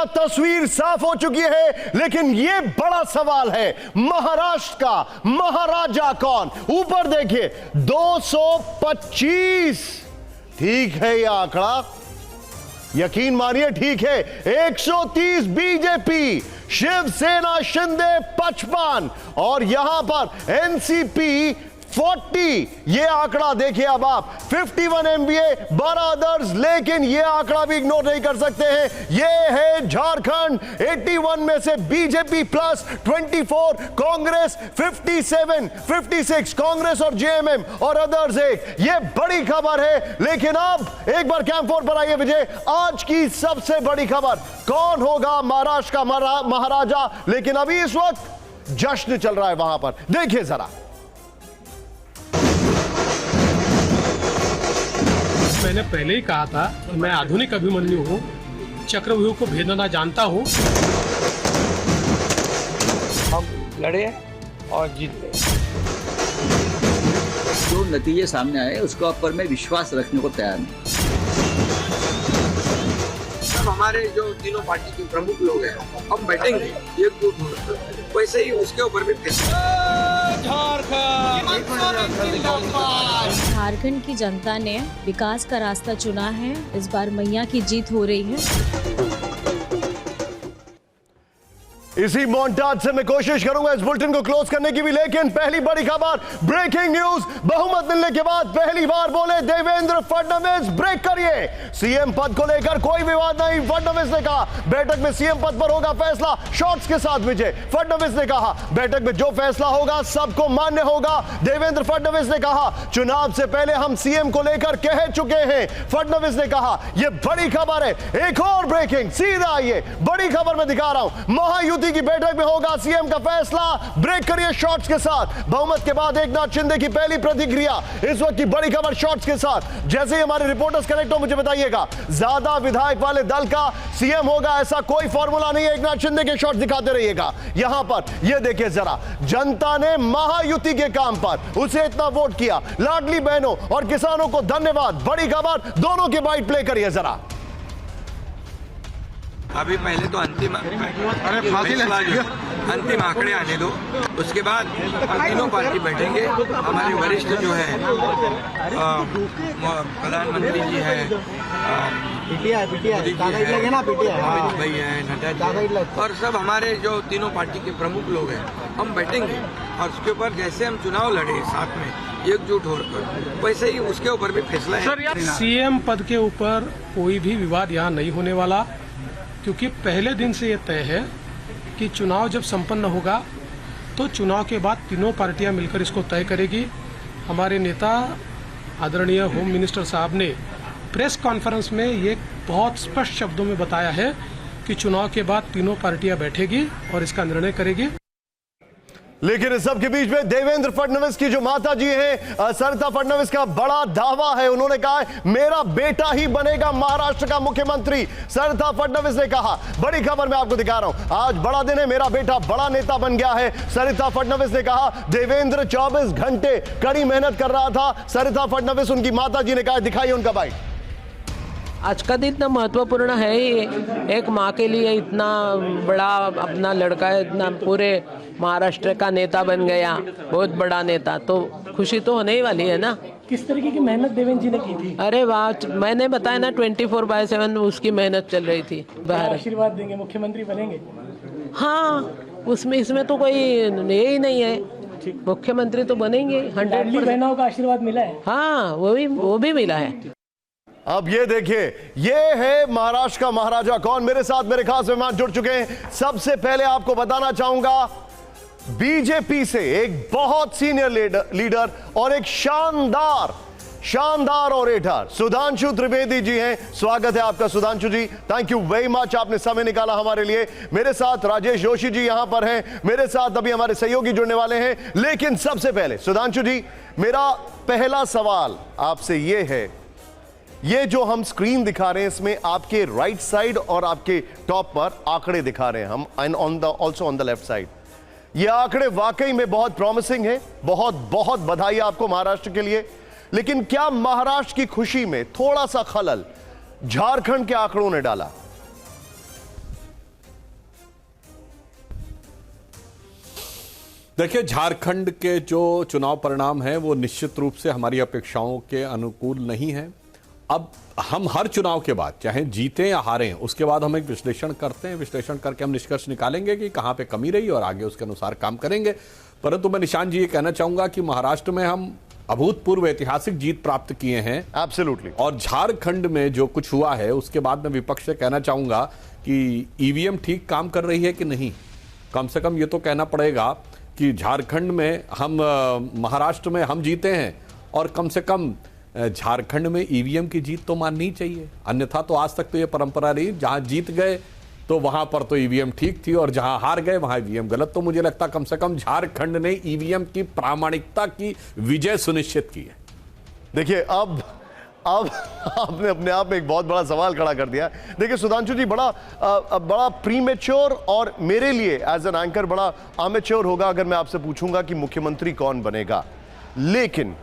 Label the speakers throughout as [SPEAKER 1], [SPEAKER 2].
[SPEAKER 1] तस्वीर साफ हो चुकी है, लेकिन यह बड़ा सवाल है, महाराष्ट्र का महाराजा कौन? ऊपर देखिए 225। ठीक है यह आंकड़ा, यकीन मानिए ठीक है। 130 बीजेपी, शिवसेना शिंदे 55 और यहां पर एनसीपी 40। ये आंकड़ा देखिए अब आप, 51 एमवीए, 12 अदर्स, लेकिन ये आंकड़ा भी इग्नोर नहीं कर सकते हैं। ये है झारखंड, 81 में से बीजेपी प्लस 24, कांग्रेस 57, 56 कांग्रेस और जेएमएम और अदर्स 1। ये बड़ी खबर है। लेकिन अब एक बार कैंप 4 पर आइए विजय, आज की सबसे बड़ी खबर, कौन होगा महाराष्ट्र का महाराजा? लेकिन अभी इस वक्त जश्न चल रहा है वहां पर, देखिए जरा।
[SPEAKER 2] मैंने पहले ही कहा था कि मैं आधुनिक अभिमन्यु हूँ, चक्रव्यूह को भेदना जानता हूँ।
[SPEAKER 3] हम लड़े और जीत गए।
[SPEAKER 4] जो नतीजे सामने आए उसके ऊपर मैं विश्वास रखने को तैयार नहीं।
[SPEAKER 3] हमारे जो तीनों पार्टी के प्रमुख लोग हैं, हम बैठेंगे एकजुट होकर, वैसे ही उसके ऊपर भी
[SPEAKER 5] झारखंड की जनता ने विकास का रास्ता चुना है। इस बार मैया की जीत हो रही है।
[SPEAKER 1] इसी मोन्टाज से मैं कोशिश करूंगा इस बुलेटिन को क्लोज करने की भी, लेकिन पहली बड़ी खबर, ब्रेकिंग न्यूज। बहुमत मिलने के बाद पहली बार बोले देवेंद्र फडणवीस, ब्रेक करिए। सीएम पद को लेकर कोई विवाद नहीं, फडणवीस ने कहा बैठक में सीएम पद पर होगा फैसला, शॉर्ट्स के साथ विजय। फडणवीस ने कहा बैठक में जो फैसला होगा सबको मान्य होगा। देवेंद्र फडणवीस ने कहा चुनाव से पहले हम सीएम को लेकर कह चुके हैं। फडणवीस ने कहा यह बड़ी खबर है। एक और ब्रेकिंग, सीधा आइए बड़ी खबर में दिखा रहा हूं, महायुति की बैठक में होगा सीएम का फैसला, ब्रेक करिए शॉर्ट्स के साथ। बहुमत के बाद एकनाथ शिंदे की पहली प्रतिक्रिया, इस वक्त की बड़ी खबर शॉर्ट्स के साथ। जैसे ही हमारे रिपोर्टर्स कनेक्ट हो मुझे बताइएगा, ज्यादा विधायक वाले दल का सीएम होगा ऐसा कोई फॉर्मूला नहीं है। एकनाथ शिंदे के शॉर्ट्स दिखाते रहिएगा। यहां पर यह देखिए जरा, जनता ने महायुति के काम पर उसे इतना वोट किया, लाडली बहनों और किसानों को धन्यवाद। बड़ी खबर, दोनों की बाइट प्ले करिए जरा।
[SPEAKER 3] अभी पहले तो अंतिम आंकड़े आने दो, उसके बाद हम तीनों पार्टी बैठेंगे। हमारे वरिष्ठ जो है प्रधानमंत्री जी है, अमित भाई है, नड्डा जी, और सब हमारे जो तीनों पार्टी के प्रमुख लोग हैं, हम बैठेंगे और उसके ऊपर जैसे हम चुनाव लड़े साथ में एकजुट होकर, वैसे ही उसके ऊपर भी फैसला है।
[SPEAKER 2] सीएम पद के ऊपर कोई भी विवाद यहाँ नहीं होने वाला, क्योंकि पहले दिन से ये तय है कि चुनाव जब संपन्न होगा तो चुनाव के बाद तीनों पार्टियां मिलकर इसको तय करेगी। हमारे नेता आदरणीय होम मिनिस्टर साहब ने प्रेस कॉन्फ्रेंस में ये बहुत स्पष्ट शब्दों में बताया है कि चुनाव के बाद तीनों पार्टियां बैठेगी और इसका निर्णय करेगी।
[SPEAKER 1] लेकिन इस सब के बीच में देवेंद्र फडणवीस की जो माता जी हैं, सरिता फडणवीस का बड़ा दावा है। उन्होंने कहा है मेरा बेटा ही बनेगा महाराष्ट्र का मुख्यमंत्री। सरिता फडणवीस ने कहा, बड़ी खबर मैं आपको दिखा रहा हूं, आज बड़ा दिन है, मेरा बेटा बड़ा नेता बन गया है। सरिता फडणवीस ने कहा देवेंद्र 24 घंटे कड़ी मेहनत कर रहा था। सरिता फडणवीस, उनकी माता जी ने कहा, दिखाइए उनका बाइट।
[SPEAKER 6] आज का दिन इतना महत्वपूर्ण है ही, एक माँ के लिए इतना बड़ा अपना लड़का इतना पूरे महाराष्ट्र का नेता बन गया, बहुत बड़ा नेता, तो खुशी तो होने ही वाली है ना।
[SPEAKER 7] किस तरीके की मेहनत देवेंद्र जी ने की थी?
[SPEAKER 6] अरे वाह, मैंने बताया ना 24/7 उसकी मेहनत चल रही थी।
[SPEAKER 7] आशीर्वाद देंगे, मुख्यमंत्री बनेंगे?
[SPEAKER 6] हाँ, उसमें इसमें तो कोई यही नहीं है, मुख्यमंत्री तो बनेंगे 100%।
[SPEAKER 7] बहनों का आशीर्वाद मिला है?
[SPEAKER 6] हाँ, वो भी मिला है।
[SPEAKER 1] अब ये देखिए, ये है महाराष्ट्र का महाराजा कौन। मेरे साथ मेरे खास मेहमान जुड़ चुके हैं। सबसे पहले आपको बताना चाहूंगा, बीजेपी से एक बहुत सीनियर लीडर और एक शानदार ओरेटर सुधांशु त्रिवेदी जी हैं। स्वागत है आपका सुधांशु जी, थैंक यू वेरी मच, आपने समय निकाला हमारे लिए। मेरे साथ राजेश जोशी जी यहां पर हैं, मेरे साथ अभी हमारे सहयोगी जुड़ने वाले हैं। लेकिन सबसे पहले सुधांशु जी, मेरा पहला सवाल आपसे यह है, ये जो हम स्क्रीन दिखा रहे हैं इसमें आपके राइट साइड और आपके टॉप पर आंकड़े दिखा रहे हैं हम, and also on the left side. ये आंकड़े वाकई में बहुत प्रॉमिसिंग है। बहुत बहुत बधाई आपको महाराष्ट्र के लिए। लेकिन क्या महाराष्ट्र की खुशी में थोड़ा सा खलल झारखंड के आंकड़ों ने डाला?
[SPEAKER 8] देखिए, झारखंड के जो चुनाव परिणाम हैं वो निश्चित रूप से हमारी अपेक्षाओं के अनुकूल नहीं है। अब हम हर चुनाव के बाद, चाहे जीतें या हारें, उसके बाद हम एक विश्लेषण करते हैं। विश्लेषण करके हम निष्कर्ष निकालेंगे कि कहाँ पे कमी रही और आगे उसके अनुसार काम करेंगे। परंतु मैं निशान जी ये कहना चाहूंगा कि महाराष्ट्र में हम अभूतपूर्व ऐतिहासिक जीत प्राप्त किए हैं।
[SPEAKER 1] एब्सोल्युटली।
[SPEAKER 8] और झारखंड में जो कुछ हुआ है उसके बाद मैं विपक्ष से कहना चाहूंगा कि ईवीएम ठीक काम कर रही है कि नहीं। कम से कम ये तो कहना पड़ेगा कि झारखंड में हम, महाराष्ट्र में हम जीते हैं और कम से कम झारखंड में ईवीएम की जीत तो माननी चाहिए। अन्यथा तो आज तक तो ये परंपरा रही, जहां जीत गए तो वहां पर तो ईवीएम ठीक थी और जहां हार गए वहां ईवीएम गलत। तो मुझे लगता कम से कम झारखंड ने ईवीएम की प्रामाणिकता की विजय सुनिश्चित की है।
[SPEAKER 1] देखिए, अब आपने अपने आप में एक बहुत बड़ा सवाल खड़ा कर दिया। देखिए सुधांशु जी, बड़ा प्रीमेच्योर और मेरे लिए एज एन एंकर बड़ा अमेच्योर होगा अगर मैं आपसे पूछूंगा कि मुख्यमंत्री कौन बनेगा। लेकिन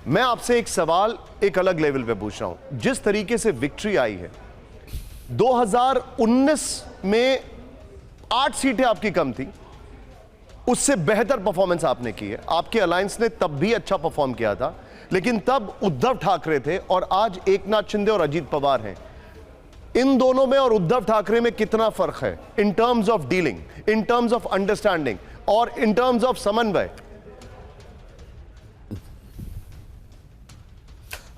[SPEAKER 1] मैं आपसे एक सवाल एक अलग लेवल पे पूछ रहा हूं। जिस तरीके से विक्ट्री आई है, 2019 में 8 सीटें आपकी कम थी, उससे बेहतर परफॉर्मेंस आपने की है। आपके अलायंस ने तब भी अच्छा परफॉर्म किया था, लेकिन तब उद्धव ठाकरे थे और आज एकनाथ शिंदे और अजीत पवार हैं। इन दोनों में और उद्धव ठाकरे में कितना फर्क है in terms of dealing, in terms of understanding और इन टर्म्स ऑफ समन्वय?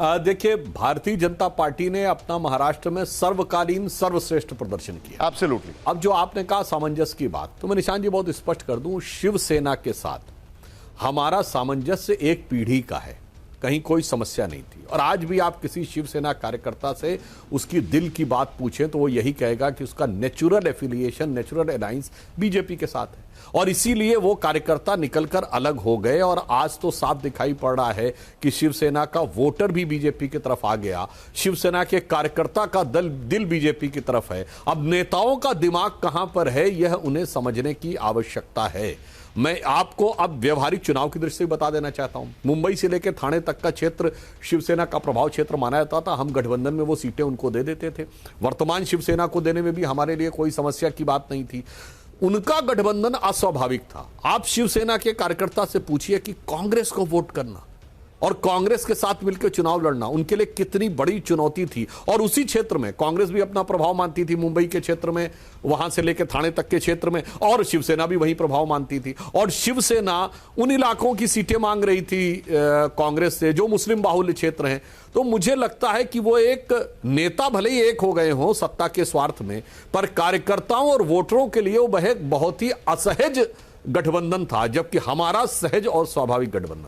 [SPEAKER 8] देखिए, भारतीय जनता पार्टी ने अपना महाराष्ट्र में सर्वकालीन सर्वश्रेष्ठ प्रदर्शन किया।
[SPEAKER 1] एब्सोल्युटली।
[SPEAKER 8] अब जो आपने कहा सामंजस्य की बात, तो मैं निशान जी बहुत स्पष्ट कर दूं, शिवसेना के साथ हमारा सामंजस्य एक पीढ़ी का है, कहीं कोई समस्या नहीं थी। और आज भी आप किसी शिवसेना कार्यकर्ता से उसकी दिल की बात पूछें तो वो यही कहेगा कि उसका natural affiliation, natural alliance BJP के साथ है। और इसीलिए वो कार्यकर्ता निकलकर अलग हो गए और आज तो साफ दिखाई पड़ रहा है कि शिवसेना का वोटर भी बीजेपी की तरफ आ गया, शिवसेना के कार्यकर्ता का दिल बीजेपी की तरफ है। अब नेताओं का दिमाग कहां पर है यह उन्हें समझने की आवश्यकता है। मैं आपको अब व्यवहारिक चुनाव की दृष्टि से बता देना चाहता हूं। मुंबई से लेकर थाने तक का क्षेत्र शिवसेना का प्रभाव क्षेत्र माना जाता था। हम गठबंधन में वो सीटें उनको दे देते थे। वर्तमान शिवसेना को देने में भी हमारे लिए कोई समस्या की बात नहीं थी। उनका गठबंधन अस्वाभाविक था। आप शिवसेना के कार्यकर्ता से पूछिए कि कांग्रेस को वोट करना और कांग्रेस के साथ मिलकर चुनाव लड़ना उनके लिए कितनी बड़ी चुनौती थी। और उसी क्षेत्र में कांग्रेस भी अपना प्रभाव मानती थी, मुंबई के क्षेत्र में, वहां से लेकर थाने तक के क्षेत्र में, और शिवसेना भी वही प्रभाव मानती थी। और शिवसेना उन इलाकों की सीटें मांग रही थी कांग्रेस से जो मुस्लिम बाहुल्य क्षेत्र हैं। तो मुझे लगता है कि वो एक नेता भले ही एक हो गए हों सत्ता के स्वार्थ में, पर कार्यकर्ताओं और वोटरों के लिए वो एक बहुत ही असहज गठबंधन था, जबकि हमारा सहज और स्वाभाविक गठबंधन।